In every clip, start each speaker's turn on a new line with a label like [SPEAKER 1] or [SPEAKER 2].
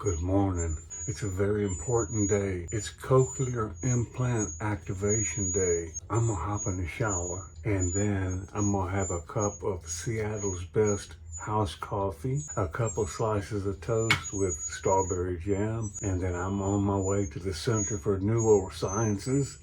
[SPEAKER 1] Good morning. It's a very important day. It's Cochlear Implant Activation Day. I'm gonna hop in the shower and then I'm gonna have a cup of Seattle's best house coffee, a couple slices of toast with strawberry jam, and then I'm on my way to the Center for Neurosciences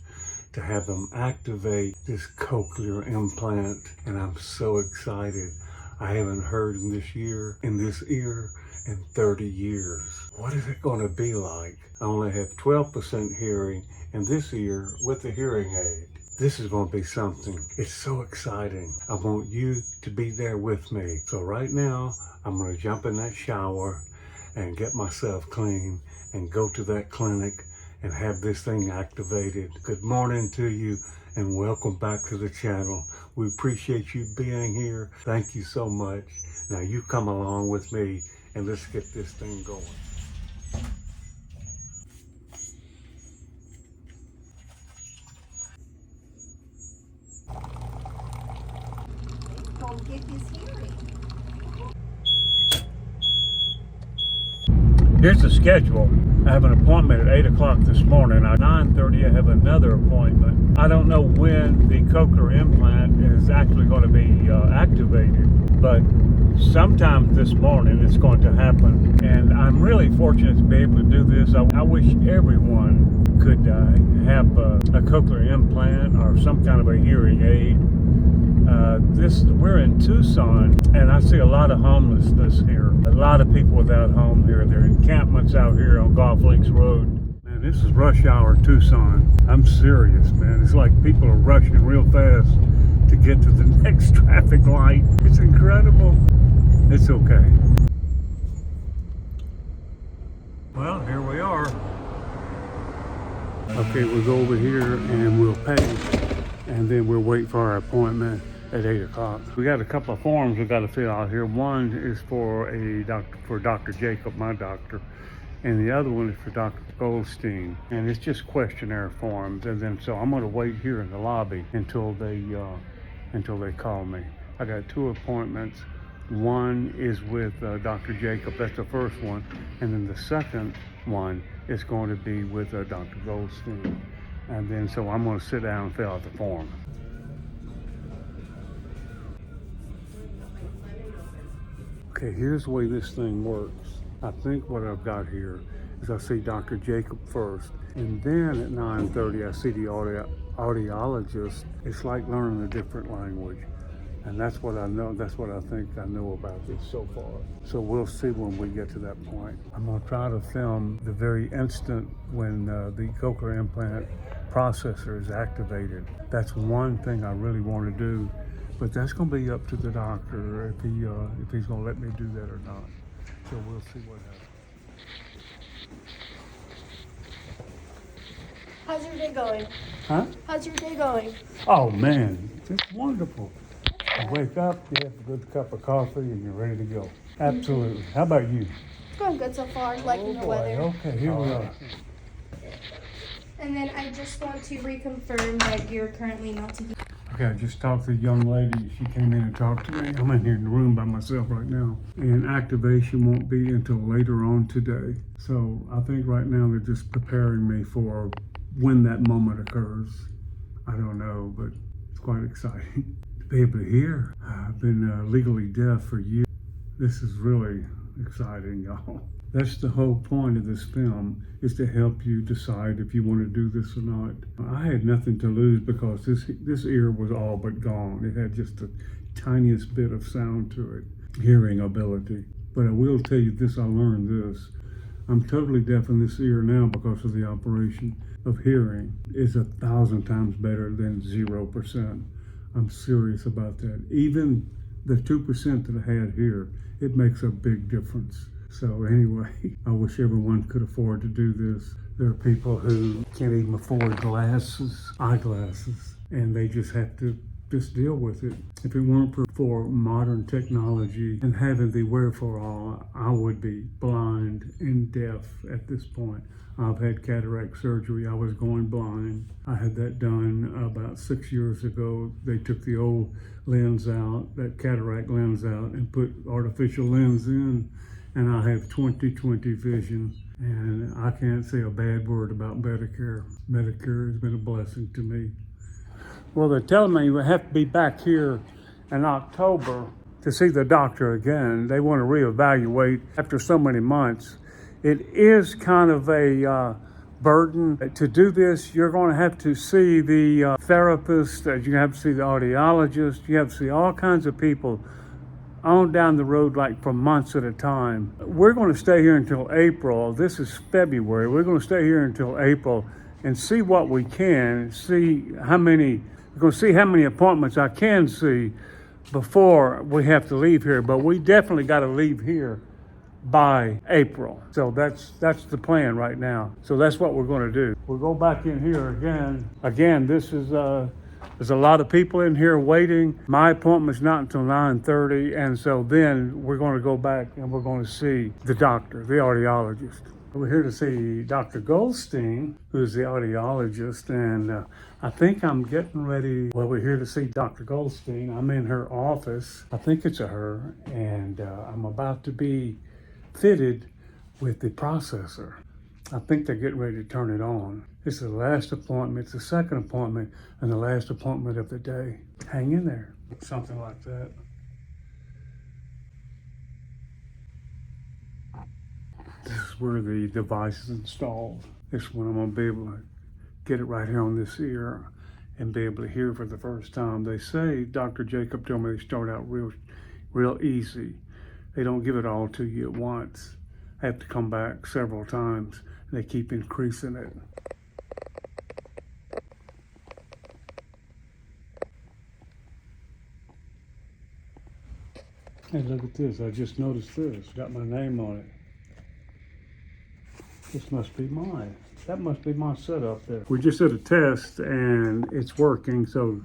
[SPEAKER 1] to have them activate this cochlear implant, and I'm so excited. I haven't heard in this ear in 30 years. What is it going to be like? I only have 12% hearing in this ear with a hearing aid. This is going to be something. It's so exciting. I want you to be there with me. So right now, I'm going to jump in that shower and get myself clean and go to that clinic and have this thing activated. Good morning to you and welcome back to the channel. We appreciate you being here. Thank you so much. Now you come along with me and let's get this thing going.
[SPEAKER 2] Don't get his hearing.
[SPEAKER 1] Here's the schedule. I have an appointment at 8 o'clock this morning. At 9:30 I have another appointment. I don't know when the cochlear implant is actually going to be activated, but sometime this morning it's going to happen. And I'm really fortunate to be able to do this. I wish everyone could have a cochlear implant or some kind of a hearing aid. We're in Tucson, and I see a lot of homelessness here. A lot of people without home here. There are encampments out here on Golf Links Road. Man, this is rush hour Tucson. I'm serious, man. It's like people are rushing real fast to get to the next traffic light. It's incredible. It's okay. Well, here we are. Okay, we'll go over here and we'll pay, and then we'll wait for our appointment at 8 o'clock. We got a couple of forms we got to fill out here. One is for Dr. Jacob, my doctor, and the other one is for Dr. Goldstein, and it's just questionnaire forms. And then so I'm going to wait here in the lobby until they call me. I got two appointments. One is with Dr. Jacob. That's the first one, and then the second one is going to be with Dr. Goldstein. And then so I'm going to sit down and fill out the form. Okay, here's the way this thing works. I think what I've got here is I see Dr. Jacob first, and then at 9:30 I see the audiologist. It's like learning a different language, and that's what I know. That's what I think I know about this so far. So we'll see when we get to that point. I'm gonna try to film the very instant when the cochlear implant processor is activated. That's one thing I really want to do. But that's going to be up to the doctor if he's going to let me do that or not. So we'll see what happens.
[SPEAKER 2] How's your day going?
[SPEAKER 1] Huh?
[SPEAKER 2] How's your day going?
[SPEAKER 1] Oh man, it's wonderful. You wake up, you have a good cup of coffee, and you're ready to go. Absolutely. How about you?
[SPEAKER 2] It's going good so far, liking the
[SPEAKER 1] boy.
[SPEAKER 2] weather.
[SPEAKER 1] Okay, here we are.
[SPEAKER 2] And then I just want to reconfirm that you're currently not to be.
[SPEAKER 1] Okay, I just talked to the young lady. She came in and talked to me. I'm in here in the room by myself right now. And activation won't be until later on today. So I think right now they're just preparing me for when that moment occurs. I don't know, but it's quite exciting to be able to hear. I've been legally deaf for years. This is really exciting, y'all. That's the whole point of this film, is to help you decide if you want to do this or not. I had nothing to lose because this ear was all but gone. It had just the tiniest bit of sound to it, hearing ability. But I will tell you this, I learned this. I'm totally deaf in this ear now because of the operation of hearing. It's 1,000 times better than 0%. I'm serious about that. Even the 2% that I had here, it makes a big difference. So anyway, I wish everyone could afford to do this. There are people who can't even afford eyeglasses, and they just have to just deal with it. If it weren't for modern technology and having the wherewithal, I would be blind and deaf at this point. I've had cataract surgery. I was going blind. I had that done about 6 years ago. They took the old lens out, that cataract lens out, and put artificial lens in. and I have 20/20 vision. And I can't say a bad word about Medicare. Medicare has been a blessing to me. Well, they're telling me we have to be back here in October to see the doctor again. They want to reevaluate after so many months. It is kind of a burden to do this. You're going to have to see the therapist, you have to see the audiologist, you have to see all kinds of people on down the road, like for months at a time. We're going to stay here until April. This is February. We're going to stay here until April and see what we can, we're going to see how many appointments I can see before we have to leave here. But we definitely got to leave here by April. So that's the plan right now. So that's what we're going to do. We'll go back in here again. Again, this is there's a lot of people in here waiting. My appointment's not until 9:30, and so then we're going to go back and we're going to see the doctor, the audiologist. We're here to see Dr. Goldstein, who's the audiologist, and I think I'm getting ready. Well, we're here to see Dr. Goldstein. I'm in her office. I think it's a her, and I'm about to be fitted with the processor. I think they're getting ready to turn it on. This is the last appointment, it's the second appointment, and the last appointment of the day. Hang in there, something like that. This is where the device is installed. This one I'm gonna be able to get it right here on this ear and be able to hear for the first time. They say, Dr. Jacob told me they start out real easy. They don't give it all to you at once. I have to come back several times. They keep increasing it. Hey, look at this. I just noticed this. Got my name on it. This must be mine. That must be my setup there. We just did a test and it's working. So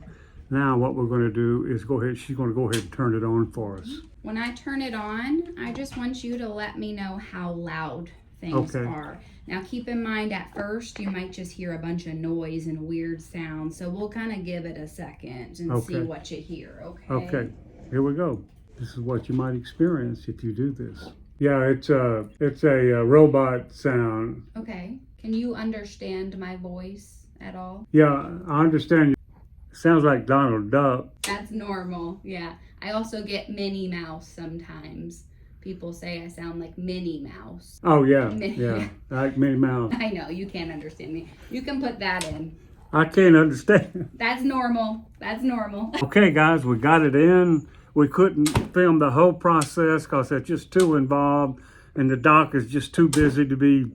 [SPEAKER 1] now what we're going to do is she's going to go ahead and turn it on for us.
[SPEAKER 3] When I turn it on, I just want you to let me know how loud things are. Now keep in mind, at first you might just hear a bunch of noise and weird sounds, so we'll kind of give it a second and see what you hear, okay?
[SPEAKER 1] Okay, here we go. This is what you might experience if you do this. Yeah, it's a robot sound.
[SPEAKER 3] Okay, can you understand my voice at all?
[SPEAKER 1] Yeah, I understand. It sounds like Donald Duck.
[SPEAKER 3] That's normal, yeah. I also get Minnie Mouse sometimes. People say I sound like Minnie Mouse.
[SPEAKER 1] Oh, yeah, yeah, like Minnie Mouse.
[SPEAKER 3] I know, you can't understand me. You can put that in.
[SPEAKER 1] I can't understand.
[SPEAKER 3] That's normal. That's normal.
[SPEAKER 1] Okay, guys, we got it in. We couldn't film the whole process because it's just too involved, and the doc is just too busy to be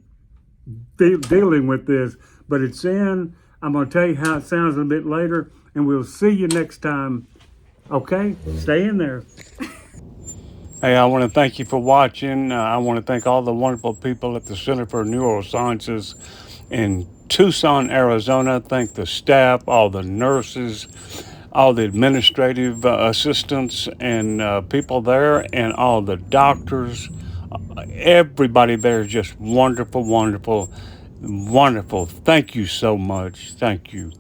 [SPEAKER 1] dealing with this. But it's in. I'm going to tell you how it sounds a bit later, and we'll see you next time. Okay? Stay in there. Hey, I want to thank you for watching. I want to thank all the wonderful people at the Center for Neurosciences in Tucson, Arizona. Thank the staff, all the nurses, all the administrative assistants and people there, and all the doctors. Everybody there is just wonderful, wonderful, wonderful. Thank you so much. Thank you.